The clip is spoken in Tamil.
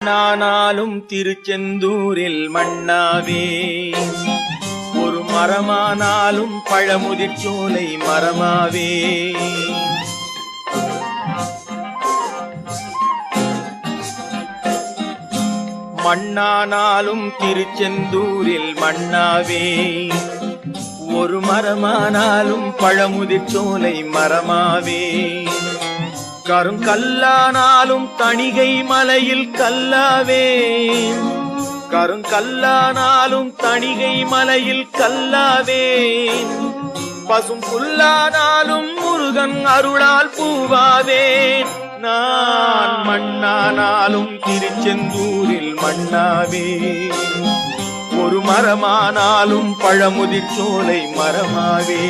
நானாலும் திருச்செந்தூரில் மண்ணாவே, ஒரு மரமானாலும் பழமுதிர்ச்சோலை மரமாவே. மண்ணானாலும் திருச்செந்தூரில் மண்ணாவே, ஒரு மரமானாலும் பழமுதிர்ச்சோலை மரமாவே. கருங்கல்லானாலும் தணிகை மலையில் கல்லாவே, கருங்கல்லானாலும் தணிகை மலையில் கல்லாவே. பசும் புல்லானாலும் முருகன் அருளால் பூவாவே. நான் மண்ணானாலும் திருச்செந்தூரில் மண்ணாவே, ஒரு மரமானாலும் பழமுதிர்ச்சோலை மரமாவே.